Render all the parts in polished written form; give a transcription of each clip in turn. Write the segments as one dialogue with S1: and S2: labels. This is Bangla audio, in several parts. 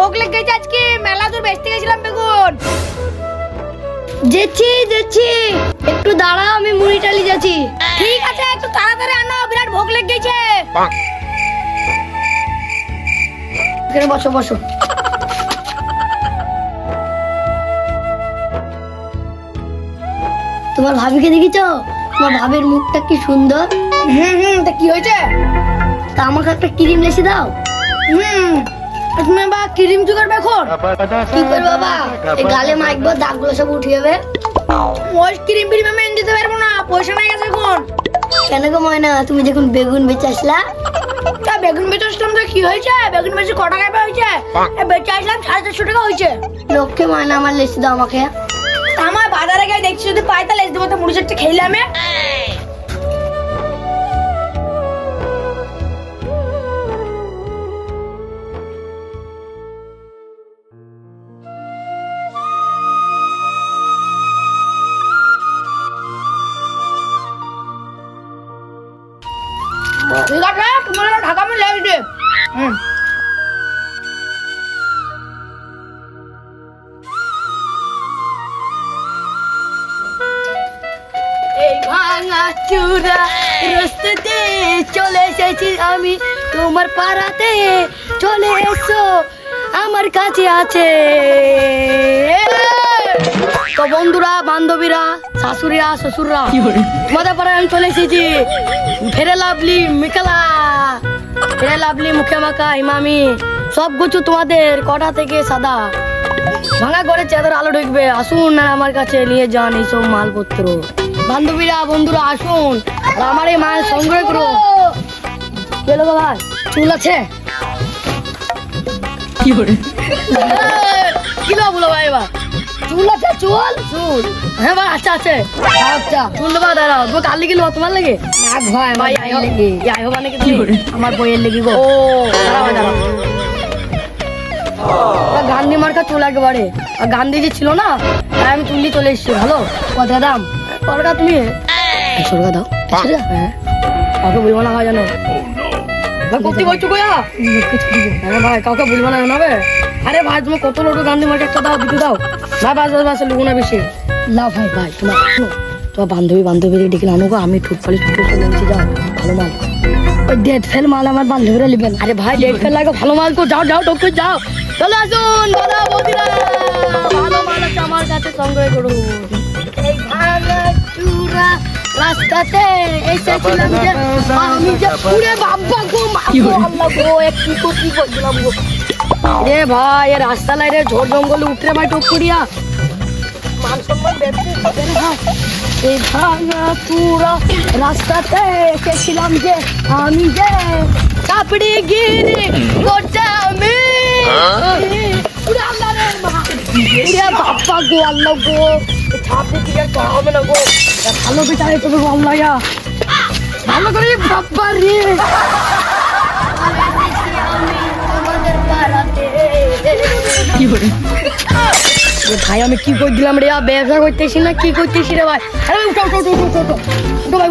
S1: ভোগ লেগে গেছে আজকে, মেলা দূর বেচতে গেছিলাম বেগুন।
S2: যেছি একটু দাঁড়াও, আমি মুড়ি টালি যাচ্ছি।
S1: ঠিক আছে, একটু তাড়াতাড়ি আনো, বিরাট ভোগ লেগে গেছে।
S2: এখানে বসো বসো। তোমার ভাবিকে দেখেছো? তোমার ভাবির মুখটা কি সুন্দর।
S1: তা কি হয়েছে?
S2: তা আমাকে একটা ক্রিম লেসে দাও।
S1: তুমি বা ক্রিম জোগাড় এখন?
S2: কি করবো বাবা, এই গালে মাখবো, দাগগুলো সব উঠে যাবে।
S1: ওই ক্রিম ফ্রিম আমি এনে দিতে পারবো না, পয়সা নাই গেছে এখন।
S2: কেন গো ময়না, তুমি যখন বেগুন বেচে আসলা?
S1: তা বেগুন বেচে আসলাম তো কি হয়েছে? বেগুন বেচে ক টাকায় হয়েছে? বেচে আসলাম 450 টাকা হয়েছে।
S2: লক্ষ্যে ময়না, আমার লেসে দাও আমাকে।
S1: আমার বাজারে গিয়ে দেখছি যদি পাই তাহলে লেস দেবো, তো মুড়ি চারটে খেলাম। ঠিক আছে, তোমার ঢাকা আমি লেগে দে।
S2: এই ভাঙা চূড়া রাস্তাতে চলে এসেছি আমি, তোমার পাড়াতে চলে এসো, আমার কাছে আছে। তো বন্ধুরা, বান্ধবীরা, শাশুড়িরা, শ্বশুররা, তোমাদের পাড়ায় আমি চলে এসেছি। ফেরে লাভলি মিকালা, ফেরে লাভলি মুখে মাখা ইমামি সব কিছু তোমাদের কটা থেকে সাদা। ভাঙা করে চাদর আলো ঢুকবে, আসুন আর আমার কাছে নিয়ে যান এইসব মালপত্র। বান্ধবীরা, বন্ধুরা আসুন আর আমার এই মাল সংগ্রহ করুন। চলো গো ভাই, চুল আছে? কি বলো ভাই? এবার চুল আছে? চুল হ্যাঁ ভাই, আচ্ছা আছে। আচ্ছা চুল দেবা, দাঁড়াও। তোমার কার লেগে নেবো? তোমার লেগে? ভাই ভাই আই হবে নাকি? আমার বইয়ের লেগে গো। ও দাঁড়াও দাঁড়াও, গান্ধী মার্কা চুল একেবারে। আর গান্ধীজি ছিল না, তাই আমি চুল দিয়ে চলে এসেছি। ভালো কত দাম? কতটা তুমি? 100 টাকা দাও। 100 টাকা? হ্যাঁ, কাউকে বলবো না ভাই, জানো? করতে বলছো কোয়া? হ্যাঁ ভাই, কাউকে বলবো না, জানাবে? আরে ভাই, তুমি কত লোটো গান্ধী মার্কা একটা দাও, দিতে দাও ভাই। বাস লুবো না বেশি। লাও ভাই। ভাই তোমার বান্ধবীদের ডেকে আনো গো, আমি ঠুটফালি চলে এসেছি। যাও, ভালো মাল। ওই ডেট ফেল মাল আমার বান্ধবীরা নেবেন। আরে ভাই, ডেট ফেল লাগে, ভালো মাল তো। যাও যাও, টোক যাও, চলে আসুন দাদা বৌদিরা, ভালো মাল আছে আমার কাছে, সংগ্রহ করুন। এই ভাঙা চূড়া রাস্তাতে এসেছিলাম যে আমি, যে পুরে বাবা গো, আল্লাহ গো, একটু তো কি করছিলাম গো। রে ভাই, এ রাস্তা লাই রে, ঝোড় জঙ্গলে উঠরে ভাই টোক করিয়া মান সম্মান বেঁচে ভাই। এই ভাঙা চূড়া রাস্তাতে এসেছিলাম যে আমি, যে কাপড়ি গিরি করতে আমি। বাপ্পা গো, আল্লাহ গো, ছাপড়ি গিরি করা হবে না গো। ভালো বিচারে তবে আল্লাহ, ভালো করে বাপ্পা রে। কি বলে ভাই, আমি কি করে দিলাম রে? ব্যবসা করতেছি না কি করতেছি রে ভাই? আরে উঠো ভাই, উঠো ভাই।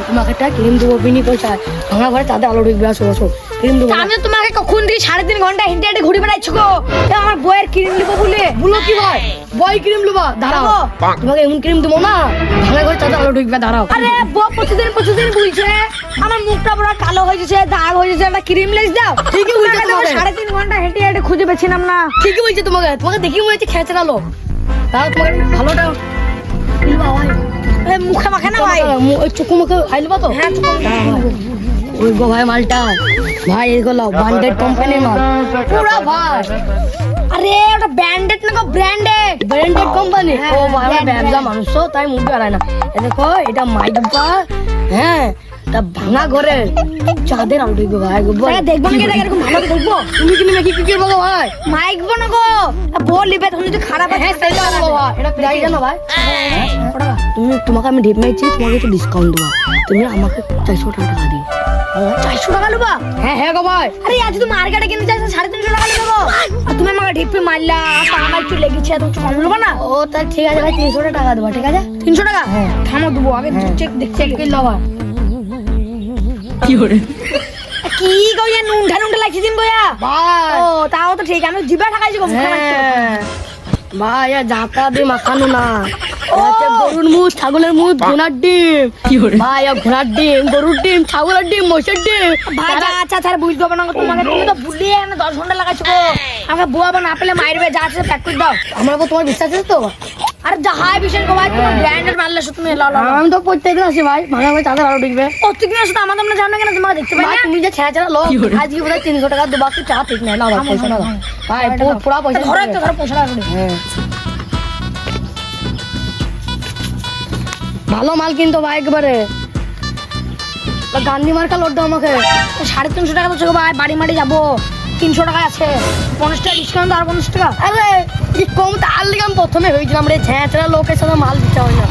S2: তোমাকে একটা ক্রিম দেবো বিনি পয়সায়। ভাঙা ঘরে তাদের আলো ঢুকবে। আসো ক্রিম দেবো।
S1: আমি তোমাকে কখন দিয়ে 3.5 ঘন্টা হেঁটে হেঁটে ঘুরে বেড়াচ্ছ গো। আমার বইয়ের ক্রিম নিবো বলে।
S2: বলো কি ভাই, বই ক্রিম নেবা? দাঁড়াও, তোমাকে এমন ক্রিম দেবো না, ভাঙা ঘরে তাদের আলো ঢুকবে। দাঁড়াও।
S1: আরে বউ প্রতিদিন বলছে আমার মুখটা পুরো কালো হয়ে গেছে, দাগ হয়ে গেছে, একটা ক্রিম লেস দাও।
S2: ঠিকই বলছে তোমাকে।
S1: 3.5 ঘন্টা হেঁটে হেঁটে খুঁজে পেছিলাম না।
S2: ঠিকই বলছে তোমাকে দেখি মনে হচ্ছে খেঁচে আলো। তাহলে তোমাকে ভালোটা ভাই,
S1: মুখে মাখে না ভাই,
S2: ওই চুকু মুখে খাইলবা তো?
S1: হ্যাঁ
S2: ওই গো ভাই, মালটা ভাই এগুলো ব্র্যান্ডেড কোম্পানির মাল পুরা ভাই।
S1: আরে ওটা ব্র্যান্ডেড না গো,
S2: ব্র্যান্ডেড কোম্পানি। ও ভাই, আমরা ব্যবসা মানুষ তো, তাই মুখ বেড়ায় না। এ দেখো, এটা মাইকবা, হ্যাঁ, তা ভাঙা ঘরে চাঁদের আলো দেখবে ভাই।
S1: দেখবো নাকি? এরকম ভালো দেখবো?
S2: তুমি কি নেবে? কি করবো গো ভাই?
S1: মাইক বনো গো, বল লিবে তুমি যদি খারাপ আছে।
S2: হ্যাঁ, সেটা বলো ভাই। এটা প্রাইস জানো ভাই? তোমাকে আমি ঢিপ মেয়েছি, তোমাকে একটু ডিসকাউন্ট দেবো। তুমি আমাকে 400 টাকা দিও।
S1: 400 টাকা নেবা?
S2: হ্যাঁ গো ভাই।
S1: আরে আজ তুমি মার্কেটে কিনতে চাইছো 350 টাকা নেবো, আর তুমি আমাকে ঢিপে মারলা, আমার একটু লেগেছে, তুমি কম নেবো না?
S2: ও তাই ঠিক আছে ভাই, 300 টাকা দেবো। ঠিক আছে
S1: 300 টাকা?
S2: হ্যাঁ।
S1: থামো দেবো আগে, চেক দেখছি।
S2: চেক করে নাও।
S1: কি কি গইয়া নুনঠা নুনঠা লাগছে দিন গইয়া
S2: ভাই
S1: ও তাও তো ঠিক আমি জিবা ঠাকাইছি গো মুখে মারছি।
S2: হ্যাঁ। ভাই যাতা দিয়ে মাখানো না হচ্ছে গরুর মুখ ছাগলের মুখ ঘোড়ার ডিম ভাই ঘোড়ার ডিম গরুর ডিম ছাগলের ডিম মোষের ডিম
S1: ভাই যা আচ্ছা তার বুঝবো না তোমাকে তুমি তো ভুলিয়ে না 10 ঘন্টা লাগাইছো গো আমাকে বুয়াবো না পেলে মারবে যা আছে প্যাক করে দাও।
S2: আমার উপর তোমার বিশ্বাস আছে তো
S1: আরে যা হাই বিশেষ গো ভাই তোমার ব্র্যান্ডের মারলে তুমি লাও লাও
S2: আমি তো প্রত্যেকদিন আসি ভাই ভাঙা ভাই চাঁদের আরো ঢুকবে
S1: প্রত্যেকদিন আসো তো আমার তোমরা জানো কেন তোমাকে দেখতে পাই
S2: ভাই
S1: না
S2: তুমি যে ছেঁড়া ছেঁড়া লোক আজকে বোধ হয় 300 টাকা দেবো তুই চা ঠিক নাই না ভাই পয়সা না ভাই পুরা পয়সা
S1: ধরো একটা ধরো পয়সা লাগবে
S2: হ্যাঁ। ভালো মাল কিনতো ভাই একবারে গান্ধী মার্কা লোড দাও আমাকে
S1: 350 টাকা তো ছিল ভাই বাড়ি মাড়ি যাবো 300 টাকা আছে 50 টাকা ডিসকাউন্ট আর 50 টাকা
S2: আরে কি কম তার লিগে আমি প্রথমে হয়েছিলাম রে ছেঁচড়া লোকের সাথে মাল দিতে হয় না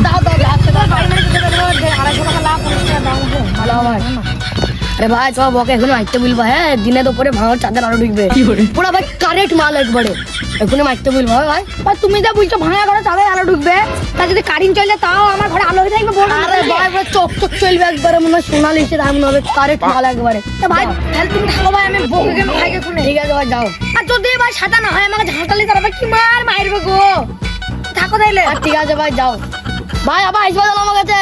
S2: দাও দাও দাও
S1: বাড়ি মাড়ি যেতে পারবো 250 টাকা লাভ 50 টাকা দাম আছে
S2: ভালো ভাই আরে ভাই তো বকে এখন মাইতে বলবো হ্যাঁ দিনে দুপুরে ভাঙর চাঁদের আরো ঢুকবে পুরো ভাই কারেক্ট মাল একবারে এখনই মাইতে বলবো ভাই
S1: ভাই তুমি যা বুঝছো ভাঙা ঘরে চাঁদে আলো ঢুকবে তা যদি কারেন্ট চলে যায় তাও আমার ঘরে আলো হয়ে থাকবে বলো
S2: আরে ভাই পুরো চক চক চলবে একবারে মনে হয় সোনালি এসে দাম হবে কারেক্ট মাল একবারে
S1: তা ভাই তাহলে তুমি থাকো ভাই আমি বকে কেন খাই গেছো
S2: ঠিক আছে ভাই যাও
S1: আর যদি ভাই সাদা না হয় আমাকে ঝাঁটালি তারা কি মারবে গো থাকো তাইলে
S2: আর ঠিক আছে ভাই যাও ভাই আবার আসবে আমার কাছে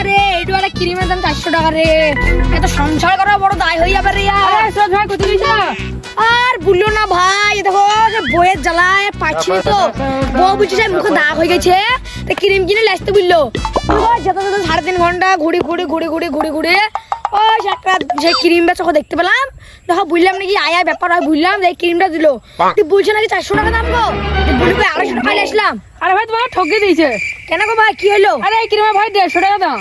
S1: আরে এইটু একটা ক্রিমের দাম 400 টাকা রে এত সংসার করা বড় দায় হয়ে যাবে রে ইয়ার ভাই কত দিয়েছ আর বললো না ভাই দেখো যে বইয়ের জ্বালায় পাচ্ছি তো বউ বুঝছি মুখে দাগ হয়ে গেছে তা ক্রিম কিনে লাসতে বললো যেতে যেতে 3.5 ঘন্টা ঘুরে ও একটা যে ক্রিম বেচা দেখতে পেলাম দেখো বুঝলাম নাকি আয়া ব্যাপার হয় বুঝলাম যে ক্রিমটা দিল তুই বলছো নাকি 400 টাকা দাম গো বলি 250 টাকা আসলাম।
S3: আরে ভাই তোমাকে ঠকিয়ে দিয়েছে।
S1: কেন গো ভাই কি হলো?
S3: আরে এই ক্রিমের ভাই 150 টাকা দাম।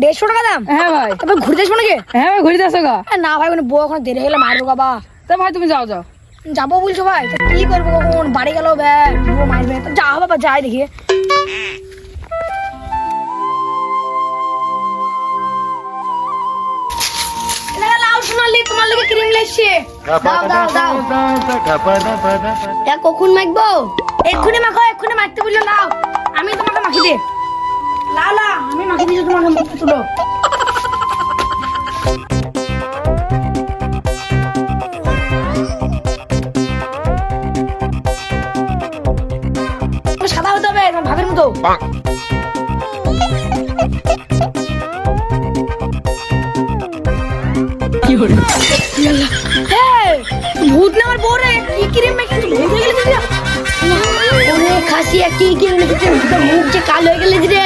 S1: 150 টাকা দাম?
S3: হ্যাঁ ভাই।
S1: তবে ঘুরতে আসবো নাকি?
S3: হ্যাঁ ভাই ঘুরতে আসো গা।
S1: না ভাই মানে বউ এখন দেরি হয়ে গেলে মারবো বাবা।
S3: তা ভাই তুমি যাও যাও।
S1: যাবো বলছো ভাই তা কি করবো কখন বাড়ি গেল বউ মারবে তো যা বাবা যাই দেখি। তোমার লোকে ক্রিম লেগছে
S2: দাও দাও দাও কখন মাখবো
S1: এক্ষুনি মাখো এক্ষুনি মাখতে বললো লাও আমি তোমাকে মাখি দে লালা আমি মাখি দিচ্ছি তোমাকে মুখে তুলো সাদা হতে হবে ভাবের মতো
S3: কি হলো?
S1: ভূত না আমার বউরে কি ক্রিম মেখে ভূত হয়ে গেলে দিদি
S2: ওরে খাসি কি কি মুখ যে কাল হয়ে গেলে যে